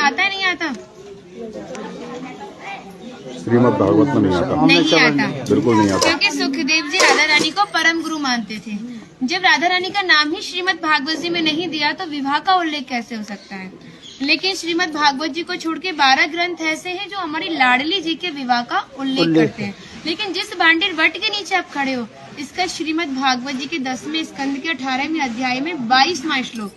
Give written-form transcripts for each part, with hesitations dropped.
आता है नहीं आता? श्रीमद् भागवत में नहीं आता, नहीं आता, बिल्कुल नहीं आता। क्योंकि सुखदेव जी राधा रानी को परम गुरु मानते थे। जब राधा रानी का नाम ही श्रीमद् भागवत जी में नहीं दिया तो विवाह का उल्लेख कैसे हो सकता है? लेकिन श्रीमद् भागवत जी को छोड़ के 12 ग्रंथ ऐसे हैं जो हमारी लाडली जी के विवाह का उल्लेख करते हैं। लेकिन जिस भांडेर वट के नीचे आप खड़े हो, इसका श्रीमद् भागवत जी के 10वें स्कंद के 18वें अध्याय में 22वां श्लोक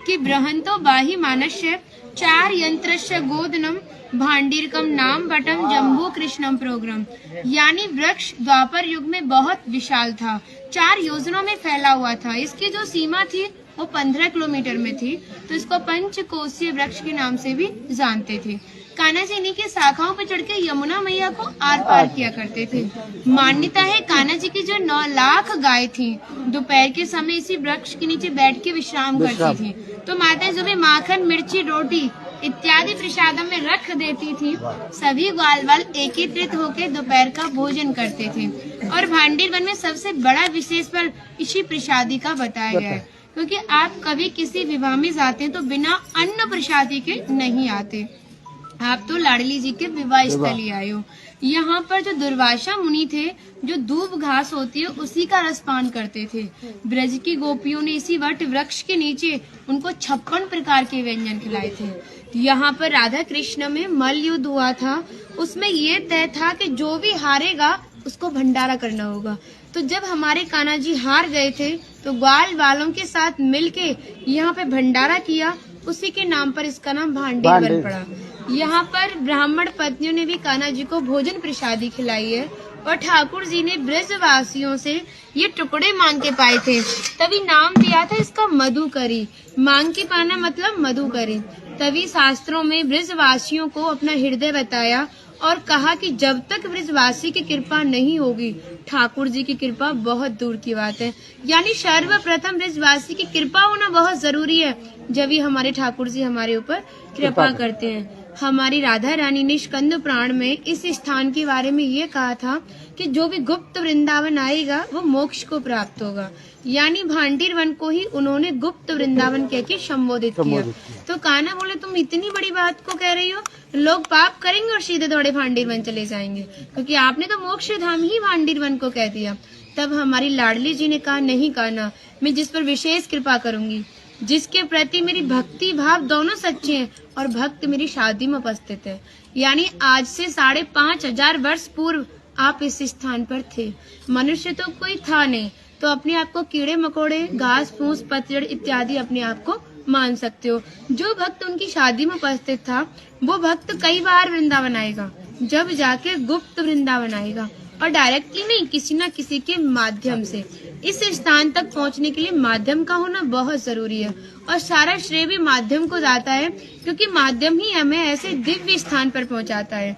कि बृहंतो बाहि मानस्य 4 यंत्रस्य गोदनम भांडीरकम नाम बटम जम्बू कृष्णम प्रोग्राम, यानी वृक्ष द्वापर युग में बहुत विशाल था, 4 योजनों में फैला हुआ था। इसकी जो सीमा थी वो 15 किलोमीटर में थी, तो इसको पंचकोशीय वृक्ष के नाम से भी जानते थे। कान्हा जी इन्हीं की शाखाओं पर चढ़ के यमुना मैया को आर पार किया करते थे। मान्यता है कान्हा जी की जो 9 लाख गाय थी, दोपहर के समय इसी वृक्ष के नीचे बैठ के विश्राम करती थी। तो माता जो भी माखन, मिर्ची, रोटी इत्यादि प्रसादों में रख देती थी, सभी ग्वाल वाल एकत्रित होकर दोपहर का भोजन करते थे। और भांडीर वन में सबसे बड़ा विशेष पर इसी प्रसादी का बताया गया है, क्योंकि आप कभी किसी विवाह में जाते हैं तो बिना अन्न प्रसादी के नहीं आते। आप तो लाडली जी के विवाह स्थल ही आए हो। यहाँ पर जो दुर्वासा मुनि थे, जो दूब घास होती है उसी का रसपान करते थे। ब्रज की गोपियों ने इसी वट वृक्ष के नीचे उनको 56 प्रकार के व्यंजन खिलाए थे। यहाँ पर राधा कृष्ण में मल्ल युद्ध हुआ था, उसमें ये तय था कि जो भी हारेगा उसको भंडारा करना होगा। तो जब हमारे कान्हा जी हार गए थे तो ग्वाल वालों के साथ मिलके यहाँ पे भंडारा किया, उसी के नाम पर इसका नाम भांडीर वन पड़ा। यहाँ पर ब्राह्मण पत्नियों ने भी कान्हा जी को भोजन प्रसादी खिलाई है, और ठाकुर जी ने ब्रजवासियों से ये टुकड़े मांग के पाए थे, तभी नाम दिया था इसका मधुकरी। मांग के पाना मतलब मधुकरी। तभी शास्त्रों में ब्रजवासियों को अपना हृदय बताया और कहा कि जब तक ब्रजवासी की कृपा नहीं होगी, ठाकुर जी की कृपा बहुत दूर की बात है। यानी सर्वप्रथम ब्रजवासी की कृपा होना बहुत जरूरी है, जब ही हमारे ठाकुर जी हमारे ऊपर कृपा करते हैं। हमारी राधा रानी ने स्कंद पुराण में इस स्थान के बारे में ये कहा था कि जो भी गुप्त वृंदावन आएगा वो मोक्ष को प्राप्त होगा। यानी भांडीर वन को ही उन्होंने गुप्त वृंदावन कह के संबोधित किया। तो कान्हा बोले तुम इतनी बड़ी बात को कह रही हो, लोग पाप करेंगे और सीधे दौड़े भांडीर वन चले जाएंगे, क्योंकि आपने तो मोक्ष धाम ही भांडीर वन को कह दिया। तब हमारी लाडली जी ने कहा नहीं कान्हा, मैं जिस पर विशेष कृपा करूंगी, जिसके प्रति मेरी भक्ति भाव दोनों सच्चे हैं और भक्त मेरी शादी में उपस्थित है। यानी आज से 5,500 वर्ष पूर्व आप इस स्थान पर थे। मनुष्य तो कोई था नहीं, तो अपने आप को कीड़े मकोड़े, घास फूस, पतझड़ इत्यादि अपने आप को मान सकते हो। जो भक्त उनकी शादी में उपस्थित था, वो भक्त कई बार वृंदावन आएगा, जब जाके गुप्त वृंदावन आएगा, और डायरेक्टली नहीं, किसी न किसी के माध्यम से। इस स्थान तक पहुंचने के लिए माध्यम का होना बहुत जरूरी है, और सारा श्रेय भी माध्यम को जाता है, क्योंकि माध्यम ही हमें ऐसे दिव्य स्थान पर पहुंचाता है।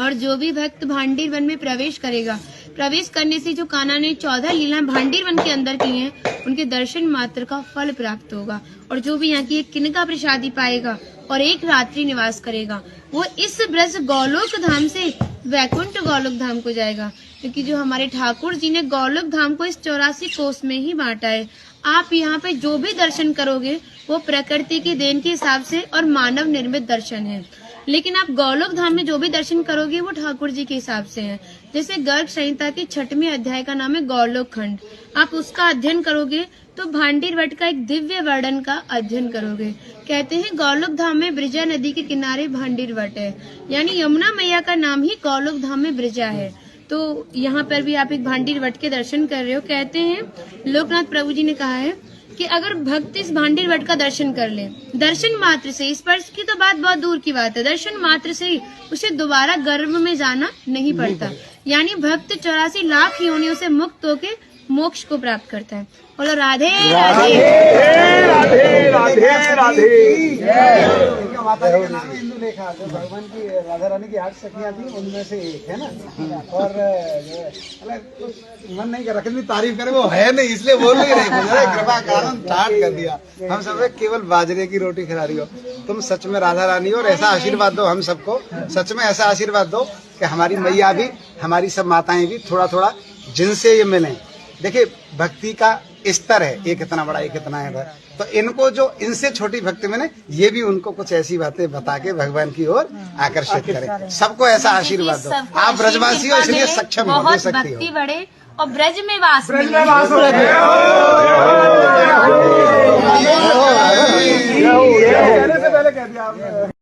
और जो भी भक्त भांडीर वन में प्रवेश करेगा, प्रवेश करने से जो कान्हा ने 14 लीला भांडीर वन के अंदर की हैं, उनके दर्शन मात्र का फल प्राप्त होगा। और जो भी यहाँ की एक किनका प्रसादी पाएगा और एक रात्रि निवास करेगा, वो इस ब्रज गौलोक धाम से वैकुंठ गौलोक धाम को जाएगा, क्योंकि जो हमारे ठाकुर जी ने गौलोक धाम को इस 84 कोस में ही बांटा है। आप यहाँ पे जो भी दर्शन करोगे वो प्रकृति की देन के हिसाब से और मानव निर्मित दर्शन है, लेकिन आप गौलोक धाम में जो भी दर्शन करोगे वो ठाकुर जी के हिसाब से है। जैसे गर्ग संहिता के 6वें अध्याय का नाम है गौलोक खंड, आप उसका अध्ययन करोगे तो भांडीर वट का एक दिव्य वर्णन का अध्ययन करोगे। कहते हैं गौलोक धाम में ब्रिजा नदी के किनारे भांडीर वट है, यानी यमुना मैया का नाम ही गौलोक धाम में ब्रिजा है। तो यहाँ पर भी आप एक भांडीर वट के दर्शन कर रहे हो। कहते हैं लोकनाथ प्रभु जी ने कहा है कि अगर भक्त इस भांडीर वट का दर्शन कर ले, दर्शन मात्र से, स्पर्श की तो बात बहुत दूर की बात है, दर्शन मात्र से ही उसे दोबारा गर्भ में जाना नहीं पड़ता। यानी भक्त 84 लाख योनियों से मुक्त होके मोक्ष को प्राप्त करता है। बोलो राधे राधे राधे राधे राधे। माता जी का नाम हिंदू लेखा, जो भगवान की राधा रानी की 8 सखियां थी उनमें से एक है ना। और मन नहीं कर रहा कितनी तारीफ करे, वो है नहीं इसलिए बोल नहीं रही, कृपा कारण स्टार्ट कर दिया। हम सब केवल बाजरे की रोटी खिला रही हो, तुम सच में राधा रानी हो। और ऐसा आशीर्वाद दो हम सबको, सच में ऐसा आशीर्वाद दो कि हमारी मैया भी, हमारी सब माताएं भी थोड़ा थोड़ा जिनसे ये मिलें, देखिए भक्ति का स्तर है, एक इतना बड़ा एक इतना है, तो इनको जो इनसे छोटी भक्ति में ये भी उनको कुछ ऐसी बातें बता के भगवान की ओर आकर्षित करें, सबको ऐसा आशीर्वाद दो। आप ब्रजवासी हो इसलिए सक्षम हो, दे बहुत सकती भक्ति हो। बढ़े और ब्रज में वास मिले। कहने से पहले कह दिया आपने।